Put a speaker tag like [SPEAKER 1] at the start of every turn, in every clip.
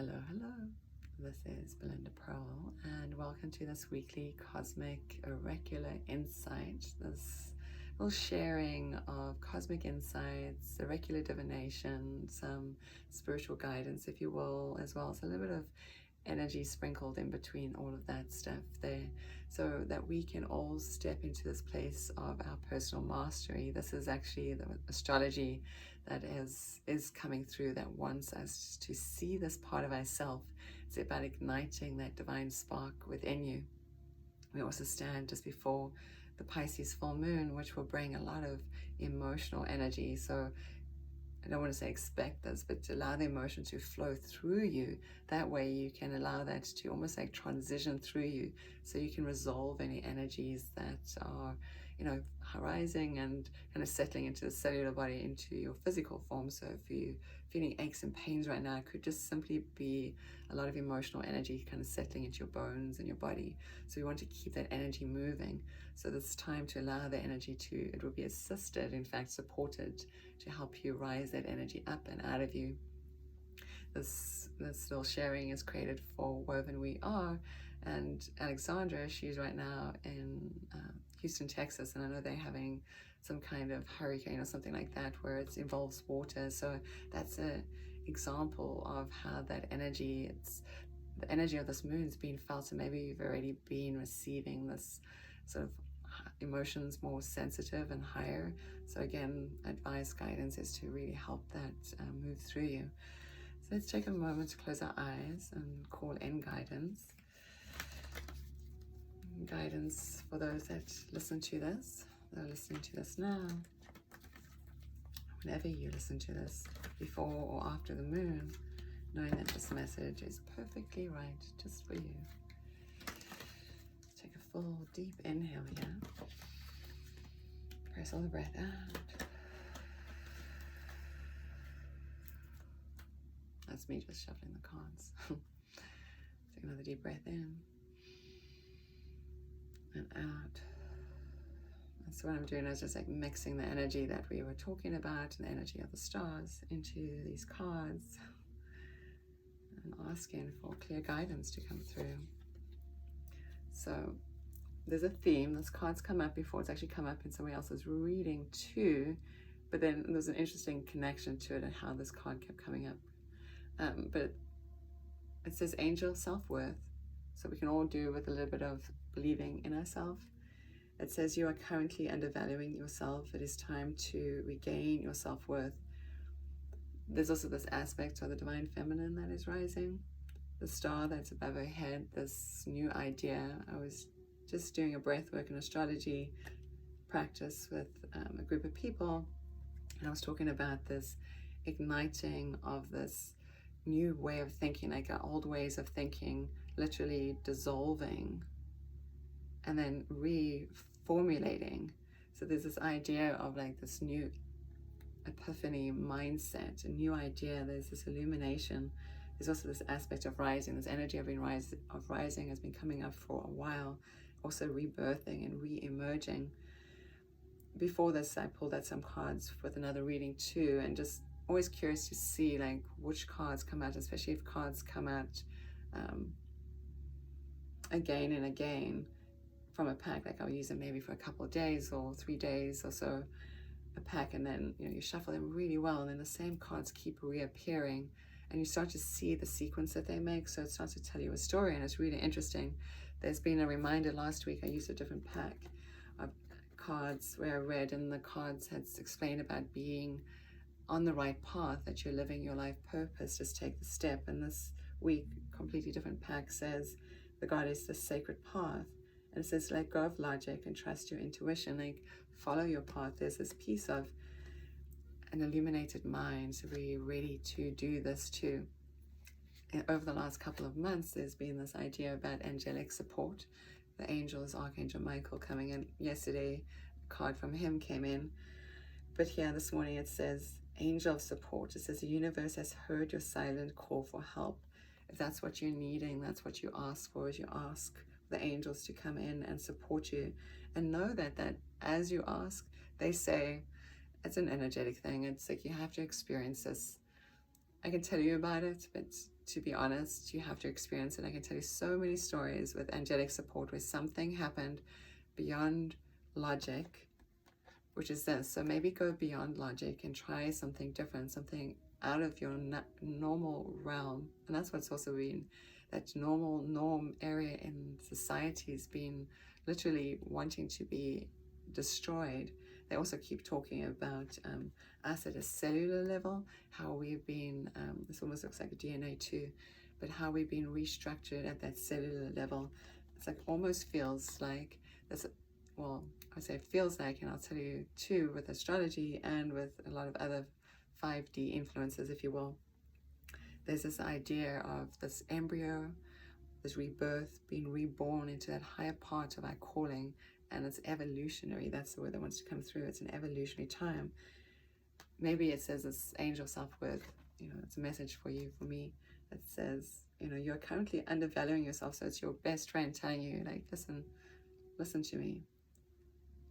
[SPEAKER 1] Hello, hello. This is Belinda Pearl, and welcome to this weekly cosmic oracular insight. This little sharing of cosmic insights, oracular divination, some spiritual guidance, if you will, as well as a little bit of energy sprinkled in between all of that stuff there, so that we can all step into this place of our personal mastery. This is actually the astrology that is coming through, that wants us to see this part of ourselves. It's about igniting that divine spark within you. We also stand just before the Pisces full moon, which will bring a lot of emotional energy. So I don't want to say expect this, but to allow the emotion to flow through you. That way you can allow that to almost like transition through you, so you can resolve any energies that are, rising and kind of settling into the cellular body, into your physical form. So if you're feeling aches and pains right now, it could just simply be a lot of emotional energy kind of settling into your bones and your body. So we want to keep that energy moving. So this time to allow the energy it will be assisted, in fact supported, to help you rise that energy up and out of you. This little sharing is created for Woven We Are, and Alexandra, she's right now in Houston, Texas, and I know they're having some kind of hurricane or something like that where it involves water. So that's an example of how that energy, the energy of this moon's being felt, and maybe you've already been receiving this sort of emotions more sensitive and higher. So again, advice, guidance is to really help that move through you. So let's take a moment to close our eyes and call in guidance. Guidance for those that listen to this. They're listening to this now. Whenever you listen to this, before or after the moon, knowing that this message is perfectly right just for you. Take a full deep inhale here. Press all the breath out. That's me just shuffling the cards. Take another deep breath in and out. And so what I'm doing is just like mixing the energy that we were talking about and the energy of the stars into these cards, and asking for clear guidance to come through. So there's a theme. This card's come up before. It's actually come up in somebody else's reading too, but then there's an interesting connection to it and how this card kept coming up. But it says angel self-worth. So we can all do with a little bit of believing in ourselves. It says you are currently undervaluing yourself. It is time to regain your self-worth. There's also this aspect of the divine feminine that is rising. The star that's above her head, this new idea. I was just doing a breathwork and astrology practice with a group of people, and I was talking about this igniting of this new way of thinking, like our old ways of thinking literally dissolving and then reformulating. So there's this idea of like this new epiphany mindset, a new idea. There's this illumination. There's also this aspect of rising. This energy of rising has been coming up for a while, also rebirthing and re-emerging. Before this, I pulled out some cards with another reading too, and just always curious to see like which cards come out, especially if cards come out again and again from a pack. Like I'll use them maybe for a couple of days or 3 days or so, a pack, and then you shuffle them really well, and then the same cards keep reappearing, and you start to see the sequence that they make. So it starts to tell you a story, and it's really interesting. There's been a reminder last week. I used a different pack of cards where I read, and the cards had explained about being on the right path, that you're living your life purpose. Just take the step. And this week, completely different pack says the God is the sacred path, and it says let go of logic and trust your intuition. Like follow your path. There's this piece of an illuminated mind, so we're ready to do this too. And over the last couple of months, there's been this idea about angelic support. The angels, Archangel Michael coming in. Yesterday, a card from him came in. But here this morning it says angel of support. It says the universe has heard your silent call for help. If that's what you're needing, that's what you ask for, is you ask the angels to come in and support you. And know that as you ask, they say, it's an energetic thing. It's like you have to experience this. I can tell you about it, but to be honest, you have to experience it. I can tell you so many stories with angelic support where something happened beyond logic, which is this. So maybe go beyond logic and try something different, something out of your normal realm. And that's what's also been, that norm area in society has been literally wanting to be destroyed. They also keep talking about us at a cellular level, how we've been, this almost looks like a DNA too, but how we've been restructured at that cellular level. It's like, almost feels like there's, well, I say it feels like, and I'll tell you too, with astrology and with a lot of other 5D influences, if you will, there's this idea of this embryo, this rebirth, being reborn into that higher part of our calling, and it's evolutionary. That's the word that wants to come through. It's an evolutionary time. Maybe it says this angel self-worth, it's a message for you, for me. It says, you're currently undervaluing yourself. So it's your best friend telling you, like, listen to me.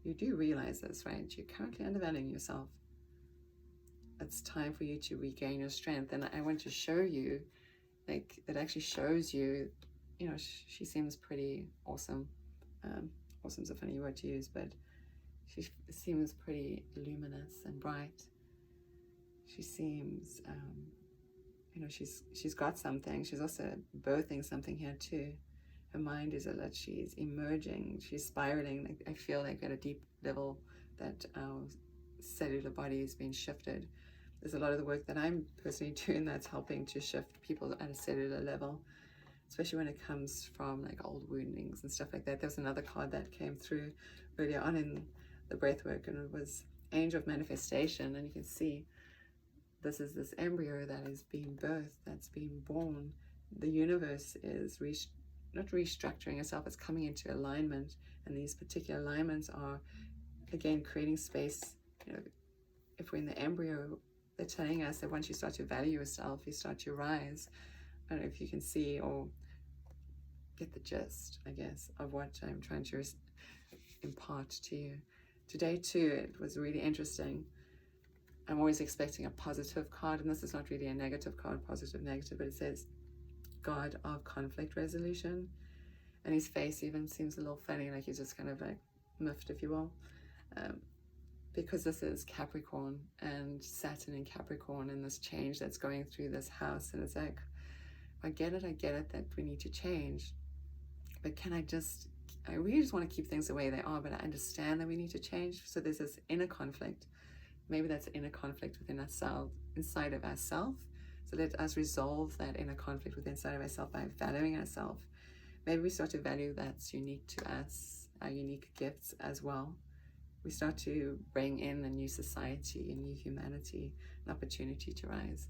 [SPEAKER 1] You do realize this, right? You're currently undervaluing yourself. It's time for you to regain your strength. And I want to show you, like, it actually shows you, she seems pretty awesome. Awesome's a funny word to use, but she seems pretty luminous and bright. She seems, she's got something. She's also birthing something here too. Her mind is that she's emerging, she's spiraling. Like, I feel like at a deep level that our cellular body is being shifted. There's a lot of the work that I'm personally doing that's helping to shift people at a cellular level, especially when it comes from like old woundings and stuff like that. There's another card that came through earlier on in the breath work, and it was Angel of Manifestation, and you can see this is this embryo that is being birthed, that's being born. The universe is not restructuring itself, it's coming into alignment, and these particular alignments are, again, creating space. If we're in the embryo, they're telling us that once you start to value yourself, you start to rise. I don't know if you can see or get the gist, I guess, of what I'm trying to impart to you. Today too, it was really interesting. I'm always expecting a positive card, and this is not really a negative card, positive, negative, but it says God of conflict resolution, and his face even seems a little funny, like he's just kind of like miffed, if you will, because this is Capricorn and Saturn in Capricorn, and this change that's going through this house. And it's like, I get it that we need to change, but I really just want to keep things the way they are, but I understand that we need to change. So there's this inner conflict. Maybe that's inner conflict within ourselves, inside of ourselves. So let us resolve that inner conflict within inside of ourselves by valuing ourselves. Maybe we start to value that's unique to us, our unique gifts as well. We start to bring in a new society, a new humanity, an opportunity to rise.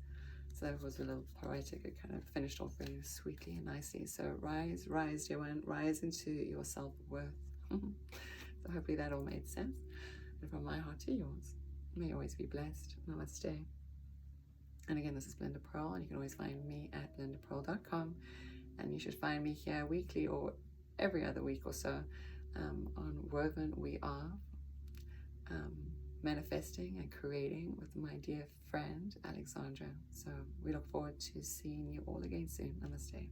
[SPEAKER 1] So that was a little poetic. It kind of finished off really sweetly and nicely. So rise, dear one, rise into your self-worth. So hopefully that all made sense. And from my heart to yours, may you always be blessed. Namaste. And again, this is Belinda Pearl, and you can always find me at belindapearl.com. And you should find me here weekly or every other week or so on Woven We Are, manifesting and creating with my dear friend Alexandra. So we look forward to seeing you all again soon. Namaste.